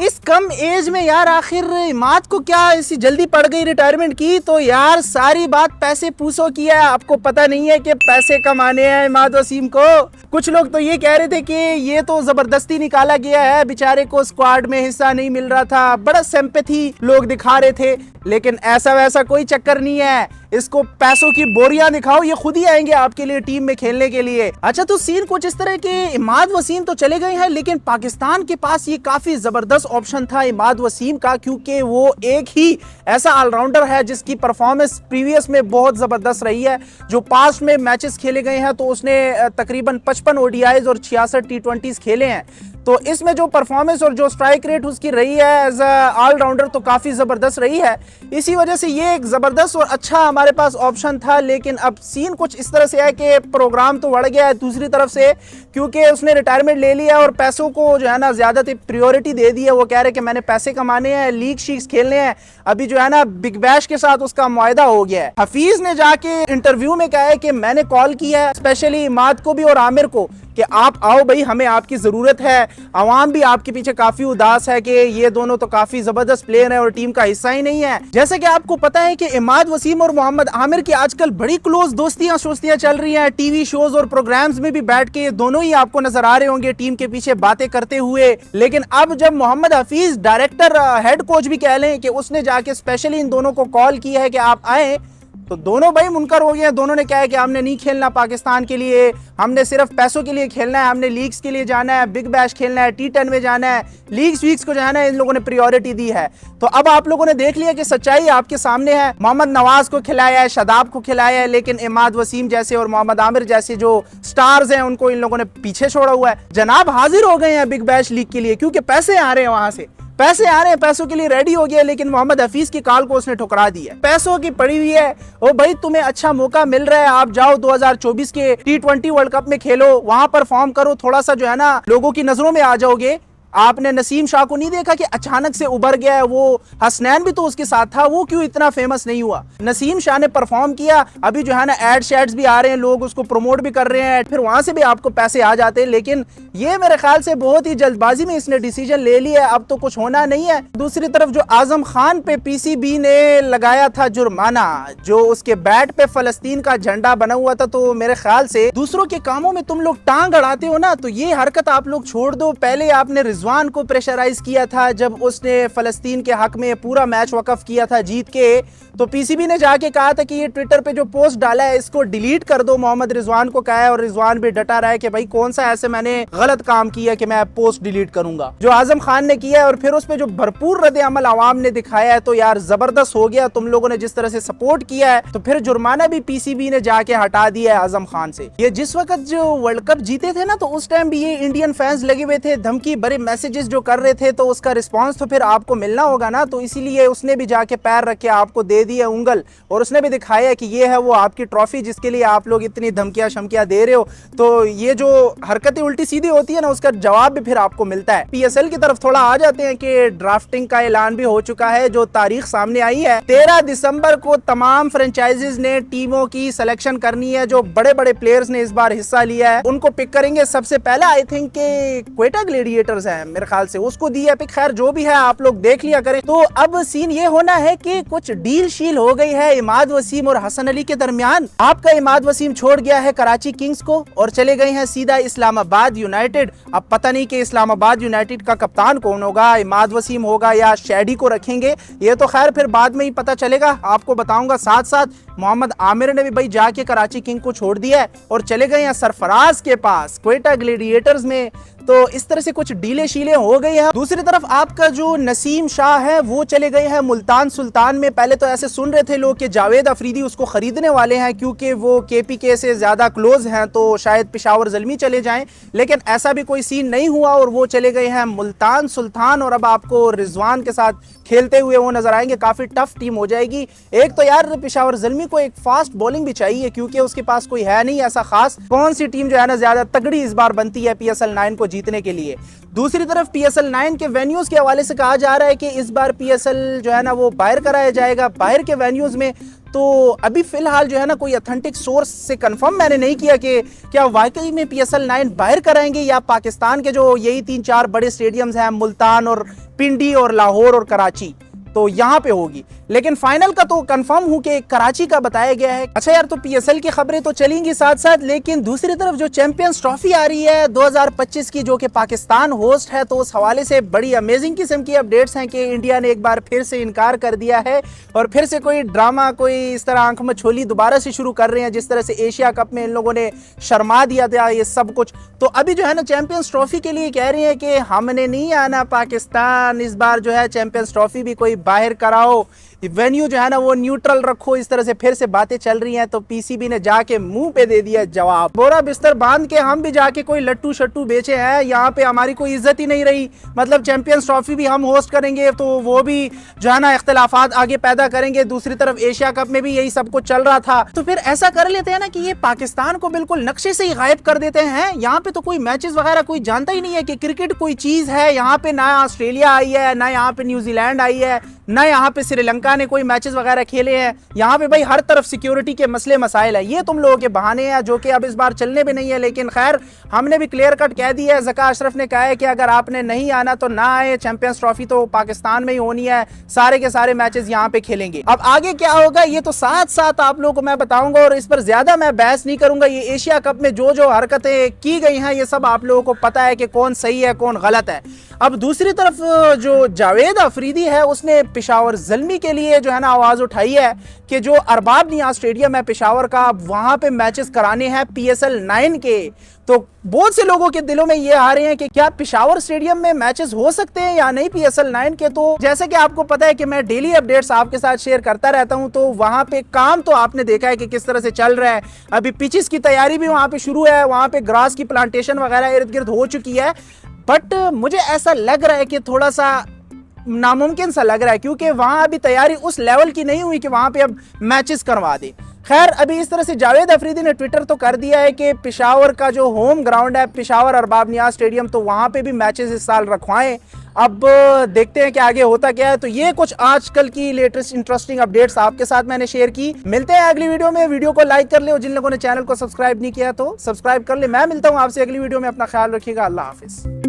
इस कम एज में यार आखिर इमाद को क्या ऐसी जल्दी पड़ गई रिटायरमेंट की? तो यार सारी बात पैसे पूछो की है। आपको पता नहीं है कि पैसे कमाने हैं इमाद वसीम को? कुछ लोग तो ये कह रहे थे कि ये तो जबरदस्ती निकाला गया है, बेचारे को स्क्वाड में हिस्सा नहीं मिल रहा था, बड़ा सिंपैथी लोग दिखा रहे थे। लेकिन ऐसा वैसा कोई चक्कर नहीं है, इसको पैसों की बोरियां दिखाओ, ये खुद ही आएंगे आपके लिए टीम में खेलने के लिए। अच्छा, तो सीन कुछ इस तरह के इमाद वसीम तो चले गए हैं, लेकिन पाकिस्तान के पास ये काफी जबरदस्त ऑप्शन था इमाद वसीम का, क्योंकि वो एक ही ऐसा ऑलराउंडर है जिसकी परफॉर्मेंस प्रीवियस में बहुत जबरदस्त रही है। जो पास्ट में मैचेस खेले गए हैं तो उसने तकरीबन 55 ओडीआईज और 66 टी20 खेले हैं। तो इसमें जो परफॉर्मेंस और जो स्ट्राइक रेट उसकी रही है एज ऑलराउंडर तो काफी जबरदस्त रही है। इसी वजह से ये एक जबरदस्त और अच्छा हमारे पास ऑप्शन था। लेकिन अब सीन कुछ इस तरह से है कि प्रोग्राम तो बढ़ गया है दूसरी तरफ से, क्योंकि उसने रिटायरमेंट ले लिया और पैसों को जो है ना ज्यादा प्रायोरिटी दे दी है। वो कह रहे कि मैंने पैसे कमाने हैं, लीग शीक्स खेलने हैं। अभी जो है ना बिग बैश के साथ उसका मुआहदा हो गया है। हफीज ने जाके इंटरव्यू में कहा है कि मैंने कॉल किया है स्पेशली इमाद को भी और आमिर को कि आप आओ भाई, हमें आपकी जरूरत है। अवाम भी आपके पीछे काफी उदास है कि ये दोनों तो काफी जबरदस्त प्लेयर है और टीम का हिस्सा ही नहीं है। जैसे कि आपको पता है कि इमाद वसीम और मोहम्मद आमिर की आजकल बड़ी क्लोज दोस्तियां शोस्तियां चल रही हैं। टीवी शोज और प्रोग्राम्स में भी बैठ के दोनों ही आपको नजर आ रहे होंगे टीम के पीछे बातें करते हुए। लेकिन अब जब Mohammad Hafeez director head coach भी कह लें कि उसने जाके स्पेशली इन दोनों को कॉल किया है कि आप आए, तो दोनों भाई मुनकर हो गए। दोनों ने कहा है कि हमने नहीं खेलना पाकिस्तान के लिए, हमने सिर्फ पैसों के लिए खेलना है, हमने लीग्स के लिए जाना है, बिग बैश खेलना है, T10 में जाना है, लीग्स वीक्स को जाना है। इन लोगों ने प्रायोरिटी दी है। तो अब आप लोगों ने देख लिया कि सच्चाई आपके सामने है। मोहम्मद नवाज को खिलाया है, शादाब को खिलाया है, लेकिन इमाद वसीम जैसे और मोहम्मद आमिर जैसे जो स्टार्स हैं उनको इन लोगों ने पीछे छोड़ा हुआ है। जनाब हाजिर हो गए हैं बिग बैश लीग के लिए, क्योंकि पैसे आ रहे हैं, वहां से पैसे आ रहे हैं, पैसों के लिए रेडी हो गया। लेकिन मोहम्मद हफीज की कॉल को उसने ठुकरा दी है। पैसों की पड़ी हुई है। ओ भाई, तुम्हें अच्छा मौका मिल रहा है, आप जाओ 2024 के T20 वर्ल्ड कप में खेलो, वहां परफॉर्म करो, थोड़ा सा जो है ना लोगों की नजरों में आ जाओगे। आपने नसीम शाह को नहीं देखा कि अचानक से उभर गया है? वो हसनैन भी तो उसके साथ था, वो क्यों इतना फेमस नहीं हुआ? नसीम शाह ने परफॉर्म किया। अभी जो है ना एड शेड्स भी आ रहे हैं, लोग उसको प्रमोट भी कर रहे हैं, फिर वहां से भी आपको पैसे आ जाते हैं। लेकिन ये मेरे ख्याल से बहुत ही जल्दबाजी में इसने डिसीजन ले लिया है, अब तो कुछ होना नहीं है। दूसरी तरफ जो आजम खान पे PCB ने लगाया था जुर्माना, जो उसके बैट पे फलस्तीन का झंडा बना हुआ था, तो मेरे ख्याल से दूसरों के कामों में तुम लोग टांग अड़ाते हो ना, तो ये हरकत आप लोग छोड़ दो। पहले आपने रिजवान को प्रेशराइज किया था जब उसने फलस्तीन के हक में पूरा मैच वकफ किया था जीत के, तो PCB ने जाके कहा था कि ये ट्विटर पे जो पोस्ट डाला है इसको डिलीट कर दो। मोहम्मद रिजवान को कहा है और रिजवान भी डटा रहा है कि भाई कौन सा ऐसे मैंने गलत काम किया कि मैं पोस्ट डिलीट करूंगा। जो आजम खान ने किया है और फिर उस पे जो भरपूर रद्द अमल आवाम ने दिखाया है, तो यार जबरदस्त हो गया। तुम लोगों ने जिस तरह से सपोर्ट किया है, तो फिर जुर्माना भी PCB ने जाके हटा दिया है आजम खान से। ये जिस वक्त जो वर्ल्ड कप जीते थे ना, तो उस टाइम भी ये इंडियन फैंस लगे हुए थे, धमकी भरे मैसेजेस जो कर रहे थे, तो उसका रिस्पांस तो फिर आपको मिलना होगा ना। तो इसीलिए उसने भी जाके पैर रख के आपको दे दिया उंगल, और उसने भी दिखाया कि ये है वो आपकी ट्रॉफी जिसके लिए आप लोग इतनी धमकियां शमकियां दे रहे हो। तो ये जो हरकतें उल्टी सीधी होती है ना, उसका जवाब भी फिर आपको मिलता है। PSL की तरफ थोड़ा आ जाते हैं कि ड्राफ्टिंग का ऐलान भी हो चुका है। जो तारीख सामने आई है 13 दिसंबर को तमाम फ्रेंचाइजीज ने टीमों की सिलेक्शन करनी है। जो बड़े बड़े प्लेयर्स ने इस बार हिस्सा लिया है उनको पिक करेंगे। सबसे पहले आई थिंक क्वेटा ग्लेडिएटर्स है मेरे ख्याल से, उसको दिया पिक। खैर जो भी है आप लोग देख लिया करें। तो अब सीन ये होना है कि कुछ डील शील हो गई है इमाद वसीम और हसन अली के दरमियान। आपका इमाद वसीम छोड़ गया है कराची किंग्स को और चले गए हैं सीधा इस्लामाबाद यूनाइटेड। अब पता नहीं कि इस्लामाबाद यूनाइटेड का कप्तान कौन होगा, इमाद वसीम होगा या शैडी को रखेंगे, ये तो खैर फिर बाद में ही पता चलेगा, आपको बताऊंगा। साथ साथ मोहम्मद आमिर ने भी भाई जाके कराची किंग को छोड़ दिया है और चले गए हैं सरफराज के पास क्वेटा ग्लेडिएटर्स में। तो इस तरह से कुछ डीले शीले हो गई हैं। दूसरी तरफ आपका जो नसीम शाह है वो चले गए हैं मुल्तान सुल्तान में। पहले तो ऐसे सुन रहे थे लोग कि जावेद अफरीदी उसको खरीदने वाले हैं क्योंकि वो KPK से ज्यादा क्लोज हैं, तो शायद पेशावर ज़ल्मी चले जाएं, लेकिन ऐसा भी कोई सीन नहीं हुआ और वो चले गए हैं मुल्तान सुल्तान। और अब आपको रिजवान के साथ खेलते हुए वो नजर आएंगे। काफी टफ टीम हो जाएगी। एक तो यार पेशावर ज़ल्मी को एक फास्ट बॉलिंग भी चाहिए क्योंकि उसके पास कोई है नहीं ऐसा खास। कौन सी टीम जो है ना ज्यादा तगड़ी इस बार बनती है PSL 9 को जीतने के लिए। दूसरी तरफ PSL 9 के वेन्यूज के हवाले से कहा जा रहा है कि इस बार PSL जो है ना वो बाहर कराया जाएगा, बाहर के वेन्यूज में। तो अभी फिलहाल जो है ना कोई ऑथेंटिक सोर्स से कंफर्म मैंने नहीं किया कि क्या वाकई में PSL 9 बाहर कराएंगे या पाकिस्तान के जो यही 3-4 बड़े स्टेडियम्स हैं, मुल्तान और पिंडी और लाहौर और कराची, तो यहाँ पे होगी। लेकिन फाइनल का तो कंफर्म हूं कि कराची का बताया गया है। अच्छा यार, तो PSL की खबरें तो चलेंगी साथ साथ, लेकिन दूसरी तरफ जो चैंपियंस ट्रॉफी आ रही है 2025 की, जो कि पाकिस्तान होस्ट है, तो उस हवाले से बड़ी अमेजिंग किस्म की अपडेट्स हैं कि इंडिया ने एक बार फिर से इनकार कर दिया है और फिर से कोई ड्रामा, कोई इस तरह आंख में छोली दोबारा से शुरू कर रहे हैं, जिस तरह से एशिया कप में इन लोगों ने शर्मा दिया था ये सब कुछ। तो अभी जो है ना चैंपियंस ट्रॉफी के लिए कह रहे हैं कि हमने नहीं आना पाकिस्तान, इस बार जो है चैंपियंस ट्रॉफी भी कोई बाहर कराओ, वेन्यू जो है ना वो न्यूट्रल रखो, इस तरह से फिर से बातें चल रही हैं। तो PCB ने जाके मुंह पे दे दिया जवाब, बोरा बिस्तर बांध के हम भी जाके कोई लट्टू शट्टू बेचे हैं, यहाँ पे हमारी कोई इज्जत ही नहीं रही। मतलब चैंपियंस ट्रॉफी भी हम होस्ट करेंगे तो वो भी जो है ना इख्तलाफात आगे पैदा करेंगे, दूसरी तरफ एशिया कप में भी यही सब कुछ चल रहा था। तो फिर ऐसा कर लेते हैं ना कि ये पाकिस्तान को बिल्कुल नक्शे से ही गायब कर देते हैं। यहाँ पे तो कोई मैचेस वगैरह कोई जानता ही नहीं है कि क्रिकेट कोई चीज है। यहाँ पे ना ऑस्ट्रेलिया आई है, ना यहाँ पे न्यूजीलैंड आई है, ना यहाँ पे श्रीलंका ने कोई मैचेस वगैरह खेले हैं। यहाँ पे भाई हर तरफ सिक्योरिटी के मसले मसाइल है। ये तुम लोगों के बहाने हैं जो कि अब इस बार चलने भी नहीं है। लेकिन खैर, हमने भी क्लियर कट कह दिया है, ज़का अशरफ ने कहा है कि अगर आपने नहीं आना तो ना आए, चैंपियंस ट्रॉफी तो पाकिस्तान में ही होनी है, सारे के सारे मैचेस यहाँ पे खेलेंगे। अब आगे क्या होगा ये तो साथ साथ आप लोगों को मैं बताऊंगा और इस पर ज्यादा मैं बहस नहीं करूंगा। ये एशिया कप में जो जो हरकतें की गई हैं ये सब आप लोगों को पता है कि कौन सही है कौन गलत है। अब दूसरी तरफ जो जावेद अफरीदी है उसने पेशावर ज़ल्मी के लिए जो है ना आवाज उठाई है कि जो अरबाब नियाज़ स्टेडियम है पेशावर का, वहां पे मैचेस कराने हैं PSL 9 के। तो बहुत से लोगों के दिलों में ये आ रहे हैं कि क्या पेशावर स्टेडियम में मैचेस हो सकते हैं या नहीं PSL 9 के। तो जैसे कि आपको पता है कि मैं डेली अपडेट्स आपके साथ शेयर करता रहता हूं, तो वहां पे काम तो आपने देखा है कि किस तरह से चल रहा है। अभी पिचेस की तैयारी भी वहां पे शुरू है, वहां पे ग्रास की प्लांटेशन वगैरह इर्द गिर्द हो चुकी है। बट मुझे ऐसा लग रहा है कि थोड़ा सा नामुमकिन सा लग रहा है, क्योंकि वहां अभी तैयारी उस लेवल की नहीं हुई कि वहां पे अब मैचेस करवा दे। खैर, अभी इस तरह से जावेद अफरीदी ने ट्विटर तो कर दिया है कि पेशावर का जो होम ग्राउंड है पेशावर अरबाब नियाज़ स्टेडियम, तो वहां पे भी मैचेस इस साल रखवाएं। अब देखते हैं कि आगे होता क्या है। तो ये कुछ आजकल की लेटेस्ट इंटरेस्टिंग अपडेट्स आपके साथ मैंने शेयर की। मिलते हैं अगली वीडियो में। वीडियो को लाइक कर ले और जिन लोगों ने चैनल को सब्सक्राइब नहीं किया तो सब्सक्राइब कर ले। मैं मिलता हूं आपसे अगली वीडियो में। अपना ख्याल रखिएगा। अल्लाह हाफिज।